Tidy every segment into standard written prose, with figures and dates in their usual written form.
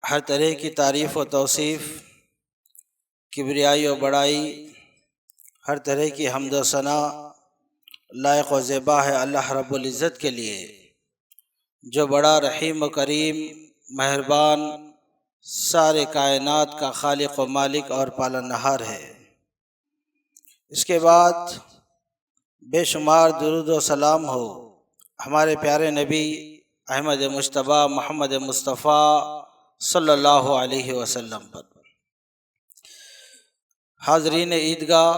ہر طرح کی تعریف و توصیف، کبریائی و بڑائی، ہر طرح کی حمد و ثنا لائق و زیبا ہے اللہ رب العزت کے لیے، جو بڑا رحیم و کریم، مہربان، سارے کائنات کا خالق و مالک اور پالنہار ہے۔ اس کے بعد بے شمار درود و سلام ہو ہمارے پیارے نبی احمد مجتبیٰ محمد مصطفیٰ صلی اللہ علیہ وسلم پر۔ حاضرین عیدگاہ،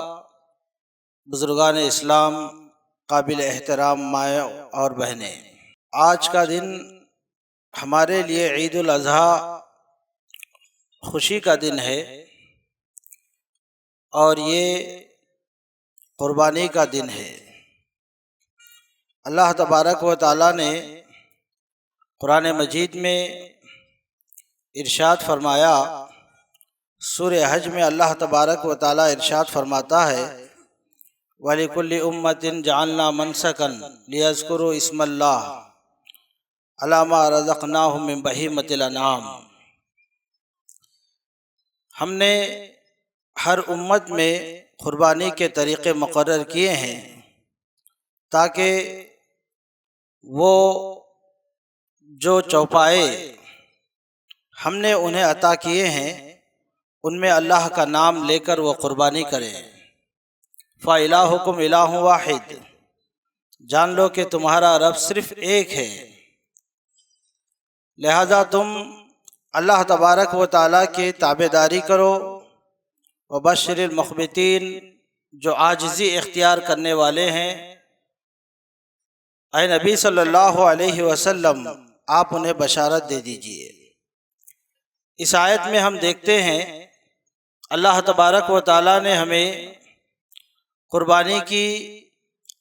بزرگان اسلام، قابل احترام مائیں اور بہنیں، آج کا دن ہمارے لیے عید الاضحیٰ خوشی کا دن ہے، اور یہ قربانی کا دن ہے۔ اللہ تبارک و تعالیٰ نے قرآن مجید میں ارشاد فرمایا، سورہ حج میں اللہ تبارک و تعالیٰ ارشاد فرماتا ہے، وَلِكُلِّ أُمَّةٍ جَعَلْنَا مَنْسَكًا لِيَذْكُرُوا اسْمَ اللَّهِ عَلَىٰ مَا رَزَقْنَاهُم مِّن بَهِيمَةِ الْأَنْعَامِ۔ ہم نے ہر امت میں قربانی کے طریقے مقرر کیے ہیں تاکہ وہ جو چوپائے ہم نے انہیں عطا کیے ہیں ان میں اللہ کا نام لے کر وہ قربانی کریں۔ فَإِلَٰهُكُمْ إِلَٰهٌ وَاحِدٌ، جان لو کہ تمہارا رب صرف ایک ہے، لہذا تم اللہ تبارک و تعالیٰ کی تابعداری کرو۔ وَبَشِّرِ الْمُخْبِتِينَ، جو عاجزی اختیار کرنے والے ہیں، اے نبی صلی اللہ علیہ وسلم آپ انہیں بشارت دے دیجئے۔ اس آیت میں ہم دیکھتے ہیں اللہ تبارک و تعالیٰ نے ہمیں قربانی کی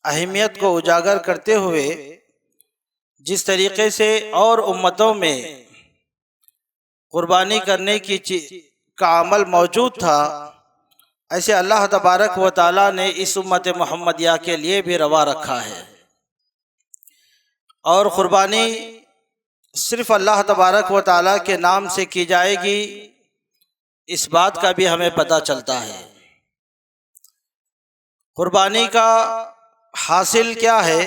اہمیت کو اجاگر کرتے ہوئے جس طریقے سے اور امتوں میں قربانی کرنے کا عمل موجود تھا، ایسے اللہ تبارک و تعالیٰ نے اس امت محمدیہ کے لیے بھی روا رکھا ہے۔ اور قربانی صرف اللہ تبارک و تعالیٰ کے نام سے کی جائے گی، اس بات کا بھی ہمیں پتہ چلتا ہے۔ قربانی کا حاصل کیا ہے؟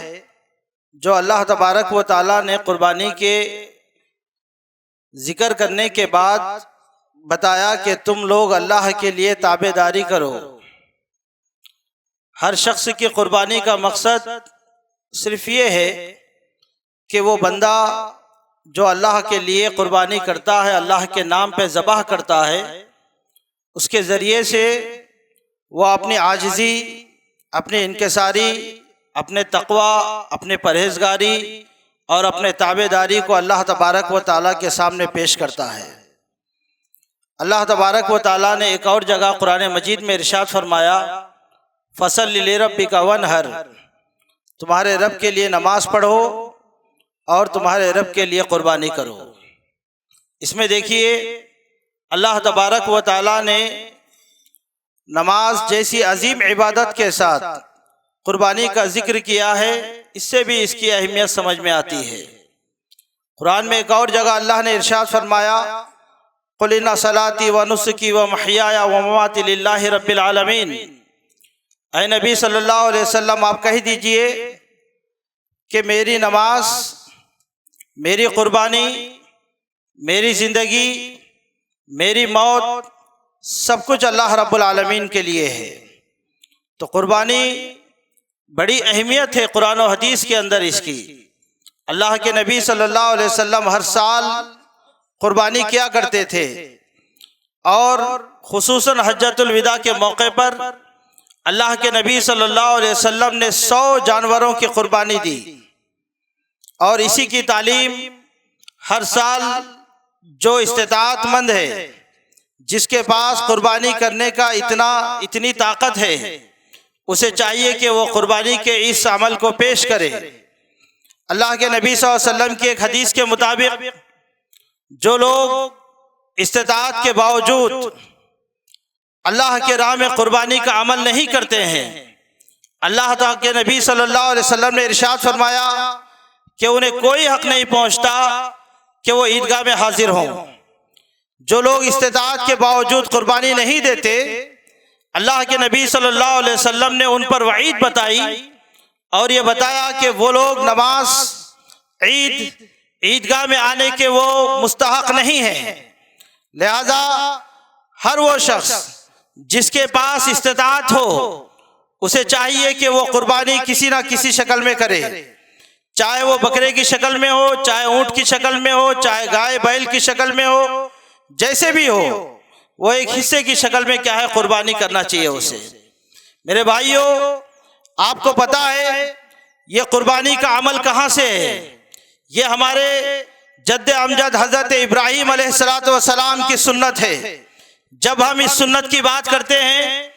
جو اللہ تبارک و تعالیٰ نے قربانی کے ذکر کرنے کے بعد بتایا کہ تم لوگ اللہ کے لیے تابعداری کرو۔ ہر شخص کی قربانی کا مقصد صرف یہ ہے کہ وہ بندہ جو اللہ کے لیے قربانی کرتا ہے، اللہ کے نام پہ ذبح کرتا ہے، اس کے ذریعے سے وہ اپنی عاجزی، اپنی انکساری، اپنے تقوی، اپنے پرہیزگاری اور اپنے تابعداری کو اللہ تبارک و تعالیٰ کے سامنے پیش کرتا ہے۔ اللہ تبارک و تعالیٰ نے ایک اور جگہ قرآن مجید میں ارشاد فرمایا، فَصَلِّ لِرَبِّكَ وَانْحَرْ، تمہارے رب کے لیے نماز پڑھو اور تمہارے رب کے لیے قربانی کرو۔ اس میں دیکھیے اللہ تبارک و تعالیٰ نے نماز جیسی عظیم عبادت کے ساتھ قربانی کا ذکر کیا ہے، اس سے بھی اس کی اہمیت سمجھ میں آتی ہے۔ قرآن میں ایک اور جگہ اللہ نے ارشاد فرمایا، قُلْ إِنَّ صَلَاتِي وَنُسُكِي وَمَحْيَايَ وَمَمَاتِي لِلَّهِ رَبِّ الْعَالَمِينَ، اے نبی صلی اللہ علیہ وسلم آپ کہہ دیجئے کہ میری نماز، میری قربانی، میری زندگی، میری موت، سب کچھ اللہ رب العالمین کے لیے ہے۔ تو قربانی بڑی اہمیت ہے قرآن و حدیث کے اندر اس کی۔ اللہ کے نبی صلی اللہ علیہ وسلم ہر سال قربانی کیا کرتے تھے، اور خصوصاً حجۃ الوداع کے موقع پر اللہ کے نبی صلی اللہ علیہ وسلم نے 100 جانوروں کی قربانی دی، اور اسی کی تعلیم ہر سال جو استطاعت مند ہے، جس کے پاس قربانی کرنے کا اتنی طاقت ہے، اسے چاہیے کہ وہ قربانی کے اس عمل کو پیش کرے۔ اللہ کے نبی صلی اللہ علیہ وسلم کی ایک حدیث کے مطابق جو لوگ استطاعت کے باوجود اللہ کے راہ میں قربانی کا عمل نہیں کرتے ہیں، اللہ تعالیٰ کے نبی صلی اللہ علیہ وسلم نے ارشاد فرمایا کہ انہیں کوئی حق نہیں پہنچتا کہ وہ عیدگاہ میں حاضر ہوں۔ جو لوگ استطاعت کے باوجود قربانی نہیں دیتے، اللہ کے نبی صلی اللہ علیہ وسلم نے ان پر وعید بتائی اور یہ بتایا کہ وہ لوگ نماز عیدگاہ میں آنے کے وہ مستحق نہیں ہیں۔ لہذا ہر وہ شخص جس کے پاس استطاعت ہو اسے چاہیے کہ وہ قربانی کسی نہ کسی شکل میں کرے، چاہے وہ بکرے کی شکل میں ہو، چاہے اونٹ کی شکل میں ہو، چاہے گائے بیل کی شکل میں ہو، جیسے بھی ہو وہ ایک حصے کی شکل میں کیا ہے قربانی کرنا چاہیے اسے۔ میرے بھائیو، آپ کو پتا ہے یہ قربانی کا عمل کہاں سے ہے؟ یہ ہمارے جد امجد حضرت ابراہیم علیہ السلام کی سنت ہے۔ جب ہم اس سنت کی بات کرتے ہیں،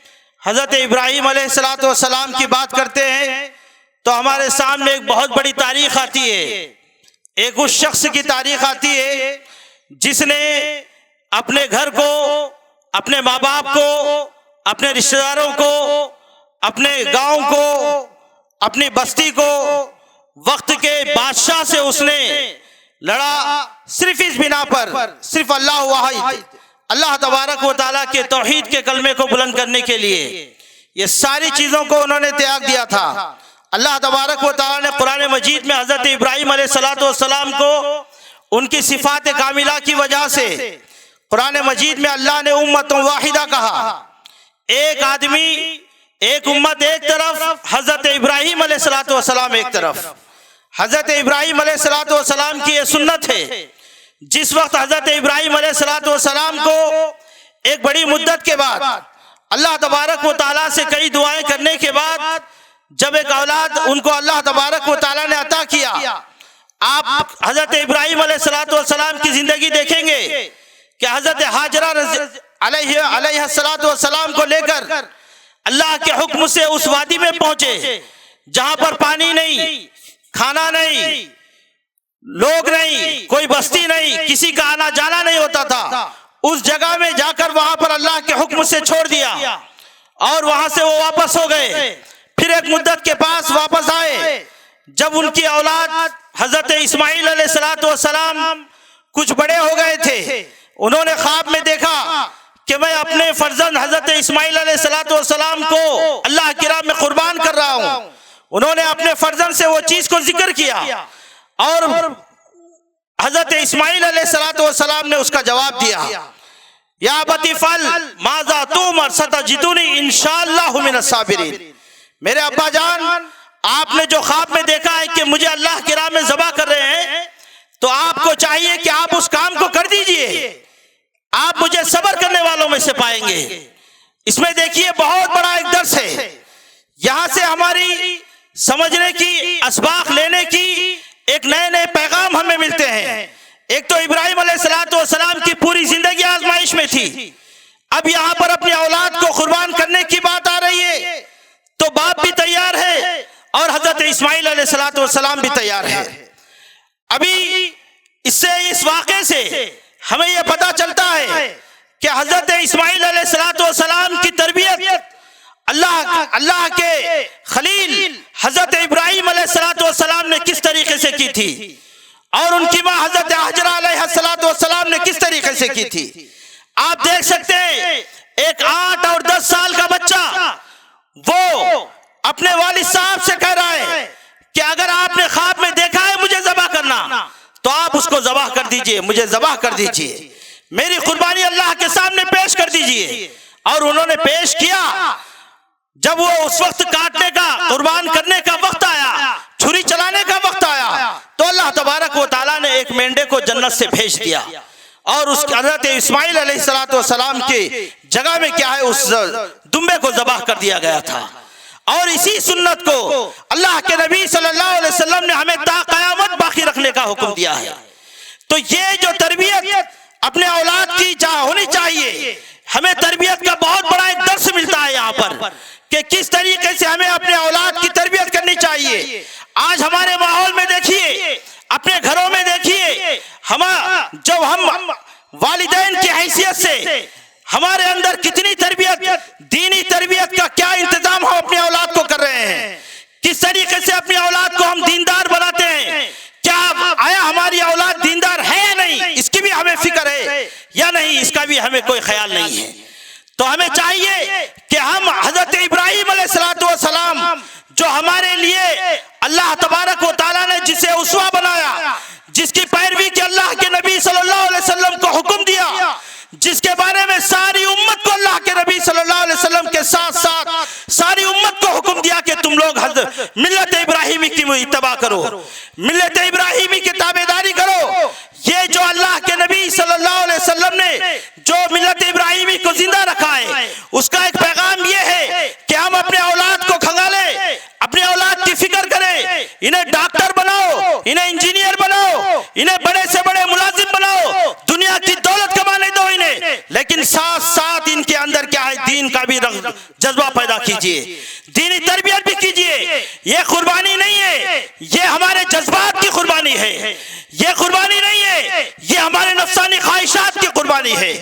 حضرت ابراہیم علیہ السلام کی بات کرتے ہیں، تو ہمارے سامنے ایک بہت بڑی تاریخ آتی ہے۔ ایک اس شخص کی تاریخ آتی ہے جس نے اپنے گھر کو، اپنے ماں باپ کو، اپنے رشتہ داروں کو، اپنے گاؤں کو، اپنی بستی کو وقت کے بادشاہ سے اس نے لڑا، صرف اس بنا پر، صرف اللہ واحد، اللہ تبارک و تعالیٰ کے توحید کے کلمے کو بلند کرنے کے لیے یہ ساری چیزوں کو انہوں نے تیاگ دیا تھا۔ اللہ تبارک و تعالیٰ نے قرآن مجید میں حضرت ابراہیم علیہ السلام کو ان کی صفات کاملہ کی وجہ سے قرآن مجید میں اللہ نے امت واحدہ کہا۔ ایک آدمی، ایک امت ایک طرف، حضرت ابراہیم علیہ السلام ایک طرف۔ حضرت ابراہیم علیہ السلام کی یہ سنت ہے، جس وقت حضرت ابراہیم علیہ السلام کو ایک بڑی مدت کے بعد اللہ تبارک و تعالیٰ سے کئی دعائیں کرنے کے بعد جب ایک اولاد ان کو اللہ تبارک و تعالیٰ نے عطا کیا، آپ حضرت ابراہیم علیہ السلام کی زندگی دیکھیں گے کہ حضرت ہاجرہ علیہ السلام کو لے کر اللہ کے حکم سے اس وادی میں پہنچے جہاں پر پانی نہیں، کھانا نہیں، لوگ نہیں، کوئی بستی نہیں، کسی کا آنا جانا نہیں ہوتا تھا۔ اس جگہ میں جا کر وہاں پر اللہ کے حکم سے چھوڑ دیا اور وہاں سے وہ واپس ہو گئے۔ پھر ایک مدت کے پاس واپس آئے، جب ان کی اولاد حضرت اسماعیل علیہ السلام کچھ بڑے ہو گئے تھے، انہوں نے خواب میں دیکھا کہ میں اپنے فرزند حضرت اسماعیل علیہ السلام کو اللہ کی راہ میں قربان کر رہا ہوں۔ انہوں نے اپنے فرزند سے وہ چیز کو ذکر کیا اور حضرت اسماعیل علیہ السلام نے اس کا جواب دیا، یا ابت افعل ماذا تؤمر ستجدنی انشاءاللہ من الصابرین۔ میرے ابا جان، آپ نے جو خواب میں دیکھا ہے کہ مجھے اللہ کی راہ میں ذبح کر رہے ہیں، تو آپ کو چاہیے کہ آپ اس کام کو کر دیجئے، آپ مجھے صبر کرنے والوں میں سے پائیں گے۔ اس میں دیکھیے بہت بڑا ایک درس ہے، یہاں سے ہماری سمجھنے کی، اسباق لینے کی ایک نئے نئے پیغام ہمیں ملتے ہیں۔ ایک تو ابراہیم علیہ السلام کی پوری زندگی آزمائش میں تھی، اب یہاں پر اپنی اولاد کو قربان کرنے کی بات آ رہی ہے تو باپ بھی تیار ہے اور حضرت اسماعیل علیہ السلام بھی تیار ہے۔ ابھی اس واقعے سے ہمیں یہ پتا چلتا ہے کہ حضرت اسماعیل علیہ السلام کی تربیت اللہ کے خلیل حضرت ابراہیم علیہ السلام نے کس طریقے سے کی تھی، اور ان کی ماں حضرت ہاجرہ علیہ السلام نے کس طریقے سے کی تھی۔ آپ دیکھ سکتے ہیں ایک 8 اور 10 سال کا بچہ وہ اپنے والد صاحب سے کہہ رہا ہے کہ اگر آپ نے خواب میں دیکھا ہے مجھے ذبح کرنا تو آپ اس کو ذبح کر دیجئے، مجھے ذبح کر دیجئے، میری قربانی اللہ کے سامنے پیش کر دیجئے۔ اور انہوں نے پیش کیا۔ جب وہ اس وقت کاٹنے کا، قربان کرنے کا وقت آیا، چھری چلانے کا وقت آیا، تو اللہ تبارک و تعالیٰ نے ایک مینڈے کو جنت سے بھیج دیا اور اس حضرت اسماعیل علیہ السلام کی جگہ میں کیا ہے، اس دمبے کو ذبح کر دیا گیا تھا۔ اور اسی سنت کو اللہ کے نبی صلی اللہ علیہ وسلم نے ہمیں تا قیامت باقی رکھنے کا حکم دیا ہے۔ تو یہ جو تربیت اپنے اولاد کی ہونی چاہیے، ہمیں تربیت کا بہت بڑا ایک درس ملتا ہے یہاں پر کہ کس طریقے سے ہمیں اپنے اولاد کی تربیت کرنی چاہیے۔ آج ہمارے ماحول میں دیکھیے، اپنے گھروں میں دیکھیے، جب ہم والدین کی حیثیت سے ہمارے اندر کتنی تربیت، دینی تربیت کا کیا انتظام ہم اپنے اولاد کو کر رہے ہیں، کس طریقے سے اپنی اولاد کو ہم دیندار بناتے ہیں، کیا آیا ہماری اولاد دیندار ہے یا نہیں، اس کی بھی ہمیں فکر ہے۔ یا نہیں، اس کا بھی ہمیں کوئی خیال نہیں ہے۔ تو ہمیں چاہیے کہ ہم حضرت ابراہیم علیہ السلام جو ہمارے لیے اللہ تبارک و تعالیٰ نے جسے اسوہ بنایا، جس کی پیروی کے اللہ کے نبی صلی اللہ علیہ وسلم کو حکم دیا، جس کے بارے میں ساری امت کو اللہ کے نبی صلی اللہ علیہ وسلم کے ساتھ ساتھ ساری امت کو حکم دیا کہ تم لوگ ملت ابراہیمی کی اتباع کرو، ملت ابراہیمی کی تابعداری کرو۔ یہ جو اللہ کے نبی صلی اللہ علیہ وسلم نے جو ملت ابراہیمی کو زندہ رکھا ہے، اس کا ایک پیغام یہ ہے کہ ہم اپنے اولاد کو کھنگالیں، اپنے اولاد کی فکر کریں، انہیں ڈاکٹر بناؤ، انہیں انجینئر بناؤ، انہیں بڑے سے بڑے ملازم بناؤ، دنیا کی دولت کمانے دو انہیں، لیکن ساتھ ساتھ ان کے اندر کیا ہے، دین کا بھی جذبہ پیدا کیجئے، دینی تربیت بھی کیجئے۔ یہ قربانی نہیں ہے، یہ ہمارے جذبات کی قربانی ہے، یہ قربانی نہیں ہے، یہ ہمارے نفسانی خواہشات کی قربانی ہے،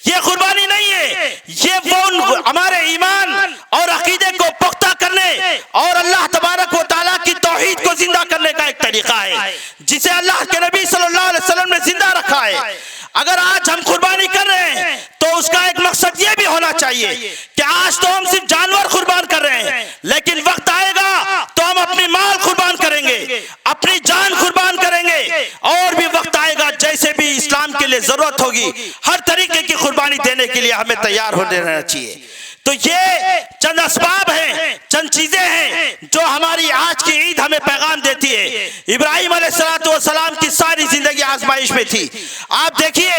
یہ قربانی نہیں ہے، یہ وہ ہمارے ایمان اور عقیدے کو پختہ کرنے اور اللہ تبارک و تعالیٰ کی توحید کو زندہ کرنے کا ایک طریقہ ہے جسے اللہ کے نبی صلی اللہ علیہ وسلم نے زندہ رکھا ہے۔ اگر آج ہم قربانی کر رہے ہیں تو اس کا ایک مقصد یہ بھی ہونا چاہیے کہ آج تو ہم صرف جانور قربان کر رہے ہیں، لیکن وقت آئے گا تو ہم اپنی مال قربان کریں گے، اپنی جان قربان کریں گے، اور بھی وقت آئے گا جیسے بھی اسلام کے لیے ضرورت ہوگی ہر طریقے کی قربانی دینے کے لیے ہمیں تیار ہونے رہنا چاہیے۔ تو یہ چند اسباب ہیں، چند چیزیں ہیں جو ہماری آج کی عید ہمیں پیغام دیتی ہے۔ ابراہیم علیہ السلام کی ساری زندگی آزمائش میں تھی۔ آپ دیکھیے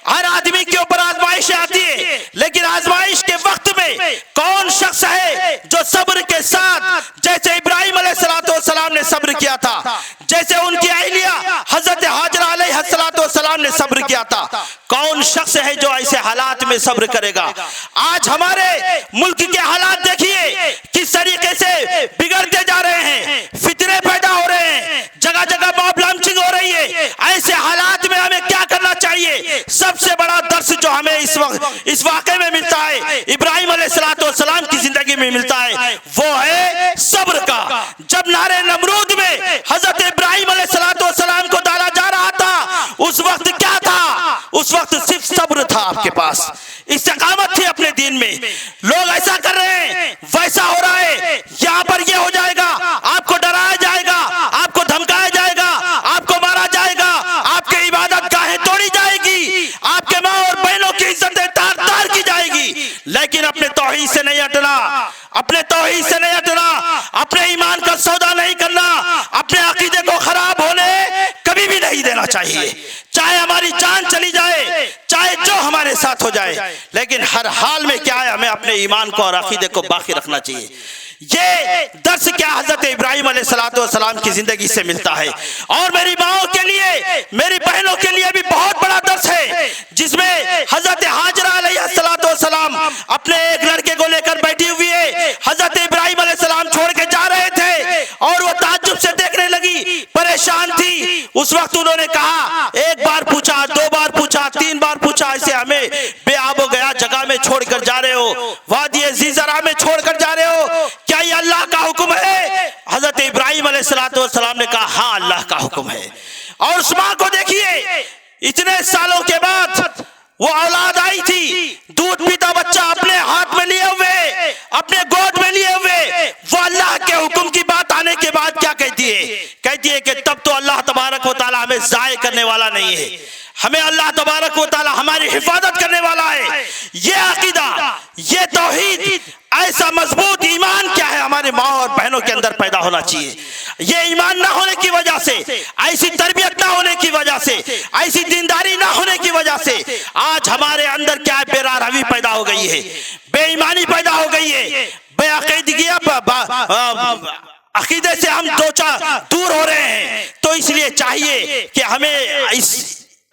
ہر آدمی کے اوپر آزمائش آتی ہے، لیکن آزمائش کے وقت میں کون شخص ہے جو صبر کے ساتھ جیسے ابراہیم علیہ السلام نے صبر کیا تھا، جیسے ان کی اہلیہ حضرت ہاجرہ علیہ السلام نے صبر کیا تھا، کون شخص ہے جو ایسے حالات میں صبر کرے گا؟ آج ہمارے ملک کے حالات دیکھیے کس طریقے سے بگڑتے جا رہے ہیں، فتنے پیدا ہو رہے ہیں، جگہ جگہ موب لنچنگ ہو رہی ہے۔ ایسے حالات میں ہمیں کیا کرنا چاہیے؟ سب سے بڑا درس جو ہمیں اس واقعے میں ملتا ہے، ابراہیم علیہ السلام کی زندگی میں ملتا ہے، وہ ہے صبر کا۔ جب نارے نمرود میں حضرت ابراہیم علیہ السلام کو ڈالا جا رہا تھا، اس وقت کیا تھا؟ اس وقت صرف صبر تھا آپ کے پاس، استقامت تھی اپنے دین میں۔ لوگ ایسا کر رہے ہیں، ویسا ہو رہا ہے، یہاں پر یہ ہو جائے گا، آپ کو ڈرایا جائے گا، آپ کو دھمکایا جائے گا، آپ کو مارا جائے گا، آپ کی عبادت گاہیں توڑی جائے گی، آپ کے ماں اور بہنوں کی عزتیں تار تار کی جائے گی، لیکن اپنے توحید سے نہیں ہٹنا، اپنے توحید سے نہیں ہٹنا، اپنے ایمان کا سودا نہیں کرنا، اپنے عقیدے کو خراب ہونے کبھی بھی نہیں دینا چاہیے، چاہے ہماری جان چلی جائے، چاہے جو ہمارے ساتھ ہو جائے، لیکن ہر حال میں کیا ہے، ہمیں اپنے ایمان کو اور عقیدے کو باقی رکھنا چاہیے۔ یہ درس کیا حضرت ابراہیم علیہ السلام کی زندگی سے ملتا ہے، اور میری ماؤں کے لیے، میری بہنوں کے لیے بھی بہت بڑا درس ہے، جس میں حضرت ہاجرہ علیہ السلام اپنے ایک لڑکے کو لے کر بیٹھی ہوئی ہے، حضرت ابراہیم علیہ السلام چھوڑ کے جا رہے تھے اور وہ تعجب سے دیکھنے لگی، پریشان تھی۔ اس وقت انہوں نے کہا، ایک بار پوچھا، دو بار پوچھا، تین بار پوچھا، ایسے ہمیں بے آب و گیا جگہ میں چھوڑ کر جا رہے ہو، وادی زیزرا میں چھوڑ کر جا رہے ہو، کیا یہ اللہ کا حکم ہے؟ حضرت ابراہیم علیہ السلام نے کہا ہاں اللہ کا حکم ہے۔ اور اس ماں کو دیکھیے، اتنے سالوں کے بعد وہ اولاد آئی تھی، دودھ پیتا بچہ اپنے ہاتھ میں لیے ہوئے، اپنے گود میں لیے ہوئے، وہ اللہ کے حکم کی بات آنے کے بعد کیا کہتی ہے؟ کہتی ہے کہ تب تو اللہ تبارک و تعالی ہمیں ضائع کرنے والا نہیں ہے، ہمیں اللہ تبارک و تعالی ہماری حفاظت کرنے والا ہے۔ یہ عقیدہ، یہ توحید، ایسا مضبوط ایمان کیا ہے ہمارے ماں اور بہنوں کے اندر پیدا ہونا چاہیے۔ یہ ایمان نہ ہونے کی وجہ سے، ایسی تربیت نہ ہونے کی وجہ سے، ایسی دینداری نہ ہونے کی وجہ سے آج ہمارے اندر کیا ہے، بے راہروی پیدا ہو گئی ہے، بے ایمانی پیدا ہو گئی ہے، بے عقیدگی، عقیدے سے ہم دور ہو رہے ہیں۔ تو اس لیے چاہیے کہ ہمیں اس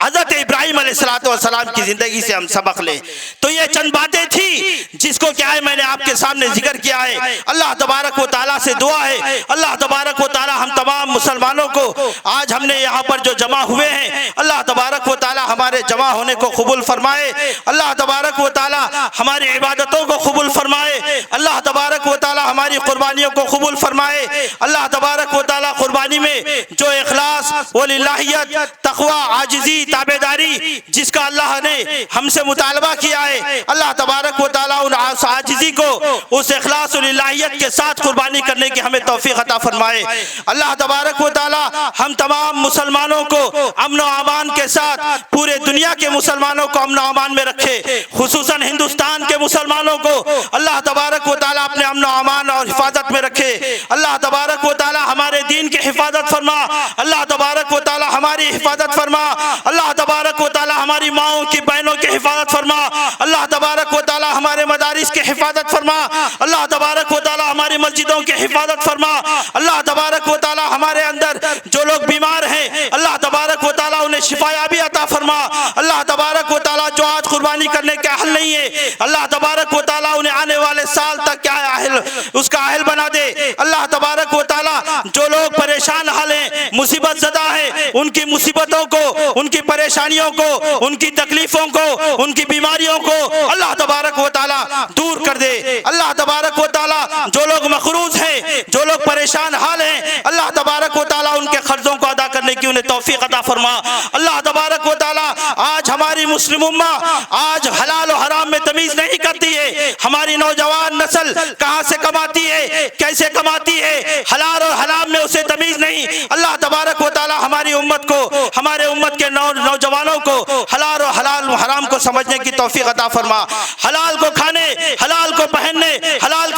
حضرت ابراہیم علیہ السلام کی زندگی سے ہم سبق لیں۔ تو یہ چند باتیں تھی جس کو کیا ہے میں نے آپ کے سامنے ذکر کیا ہے۔ اللہ تبارک و تعالیٰ سے دعا ہے، اللہ تبارک و تعالیٰ ہم تمام مسلمانوں کو آج ہم نے یہاں پر جو جمع ہوئے ہیں، اللہ تبارک و تعالیٰ ہمارے جمع ہونے کو قبول فرمائے، اللہ تبارک و تعالیٰ ہماری عبادتوں کو قبول فرمائے، اللہ تبارک و تعالیٰ ہماری قربانیوں کو قبول فرمائے، اللہ تبارک و تعالیٰ قربانی میں جو اخلاص، وللہیت، تقوی، عاجزی، تابع داری جس کا اللہ نے ہم سے مطالبہ کیا ہے، اللہ تبارک و تعالیٰ ان عاجزی کو اس اخلاص و للہیت کے ساتھ قربانی کرنے کی ہمیں توفیق عطا فرمائے۔ اللہ تبارک و تعالیٰ ہم تمام مسلمانوں کو امن و امان کے ساتھ پورے دنیا کے مسلمانوں کو امن و امان میں رکھے، خصوصاً ہندوستان کے مسلمانوں کو اللہ تبارک و تعالیٰ اپنے امن و امان اور حفاظت میں رکھے۔ اللہ تبارک و تعالیٰ ہمارے دین کی حفاظت فرما، اللہ تبارک و تعالیٰ ہماری حفاظت فرما، اللہ تبارک و تعالیٰ ہماری ماؤں کی بہنوں کی حفاظت فرما، اللہ تبارک و تعالیٰ ہمارے مدارس کی حفاظت فرما، اللہ تبارک و تعالیٰ ہماری مسجدوں کی حفاظت فرما، اللہ تبارک و تعالیٰ ہمارے اندر جو لوگ بیمار ہیں اللہ تبارک و تعالیٰ انہیں شفا یابی عطا فرما، اللہ تبارک و تعالیٰ جو آج قربانی کرنے کے اہل نہیں ہے اللہ تبارک و تعالیٰ انہیں آنے والے سال تک کیا اہل اس کا اہل بنا دے، اللہ تبارک و تعالیٰ جو لوگ پریشان حال ہیں مصیبت زدہ ہیں ان کی مصیبتوں کو، ان کی پریشانیوں کو، ان کی تکلیفوں کو، ان کی بیماریوں کو اللہ تبارک و تعالیٰ دور کر دے، اللہ تبارک و تعالیٰ جو لوگ مقروض ہیں، جو لوگ پریشان حال ہیں اللہ تبارک و تعالیٰ ان کے قرضوں کو ادا کرنے کی انہیں توفیق عطا فرما، اللہ تبارک و تعالیٰ آج ہماری مسلم امہ آج حلال و حرام میں تمیز نہیں کرتی ہے، ہماری نوجوان نسل کہاں سے کماتی ہے، کیسے کماتی ہے، حلال اور حرام میں اسے تمیز نہیں، اللہ تبارک و تعالیٰ ہماری امت کو، ہمارے امت کے نوجوانوں کو حلال اور حرام کو سمجھنے کی توفیق عطا فرما، حلال کو کھانے، حلال کو پہننے، حلال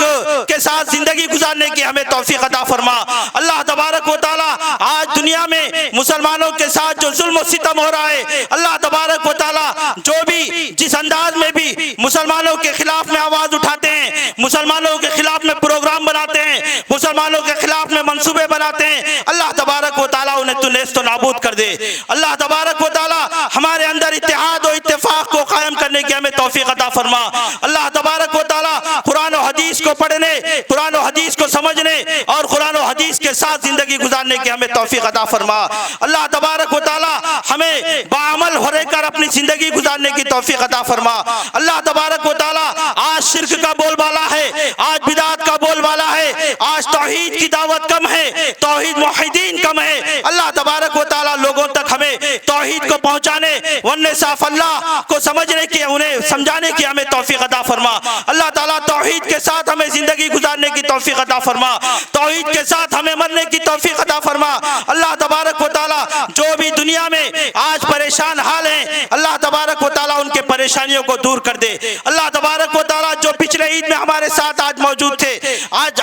کے ساتھ زندگی گزارنے کی ہمیں توفیق عطا فرما، اللہ تبارک و تعالیٰ آج دنیا میں مسلمانوں کے ساتھ جو ظلم و ستم ہو رہا ہے اللہ تبارک و تعالیٰ جو بھی جس انداز میں بھی مسلمانوں کے خلاف میں آواز اٹھاتے ہیں، مسلمانوں کے خلاف میں پروگرام بناتے ہیں، مسلمانوں کے خلاف میں منصوبے بناتے ہیں اللہ تبارک و تعالیٰ انہیں تو نیست و نابود کر دے، اللہ تبارک و تعالیٰ ہمارے اندر اتحاد و اتفاق کو قائم کرنے کی ہمیں توفیق عطا فرما، اللہ تبارک و تعالیٰ قرآن و حدیث کو پڑھنے، قرآن و حدیث کو سمجھنے اور قرآن و حدیث کے ساتھ زندگی گزارنے کی ہمیں توفیق عطا فرما، اللہ تبارک و تعالیٰ ہمیں باعمل ہو رہ کر اپنی زندگی گزارنے کی توفیق عطا فرما، اللہ تبارک و تعالیٰ آج شرک کا بول بالا ہے، آج بدعت کا بول بالا ہے، آج توحید کی دعوت کم ہے، توحید موحدین کم ہے، اللہ تبارک و تعالیٰ لوگوں تک ہمیں توحید کو پہنچانے ون صاف اللہ کو سمجھنے کی انہیں سمجھانے کی ہمیں توفیق عطا فرما، اللہ تعالیٰ توحید کے ساتھ ہمیں زندگی گزارنے کی توفیق عطا فرما، توحید کے ساتھ ہمیں مرنے کی توفیق عطا فرما، اللہ تبارک و تعالیٰ جو بھی دنیا میں آج پریشان حال ہیں اللہ تبارک و تعالیٰ ان کے پریشانیوں کو دور کر دے، اللہ تبارک و تعالیٰ جو پچھلے عید میں ہمارے ساتھ آج موجود تھے، آج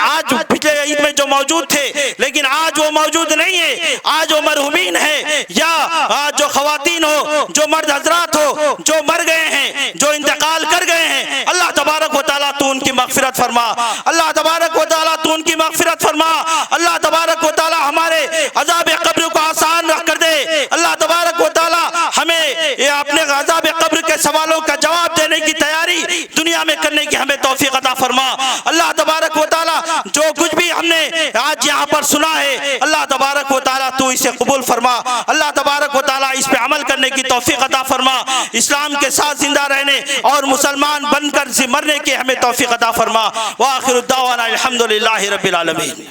پچھلے عید میں جو موجود تھے لیکن آج وہ موجود نہیں ہے، آج وہ مرحومین ہیں یا جو خواتین ہو، جو مرد حضرات ہو جو مر گئے ہیں، جو انتقال کر گئے ہیں اللہ تبارک و تعالیٰ تو ان کی مغفرت فرما، اللہ تبارک و تعالیٰ تو ان کی مغفرت فرما، اللہ تبارک و تعالیٰ ہمارے عذاب قبر کو آسان کر دے، اللہ تبارک و تعالیٰ ہمیں اپنے عذاب قبر کے سوالوں کا جواب دینے کی تیاری دنیا میں کرنے کی ہمیں توفیق عطا فرما، اللہ تبارک و تعالیٰ جو کچھ بھی ہم نے آج یہاں پر سنا ہے اللہ تبارک و تعالیٰ تو اسے قبول فرما، اللہ تبارک و تعالیٰ اس پہ عمل کرنے کی توفیق عطا فرما، اسلام کے ساتھ زندہ رہنے اور مسلمان بن کر مرنے کی ہمیں توفیق عطا فرما، وآخر الدعوانا الحمدللہ رب العالمین۔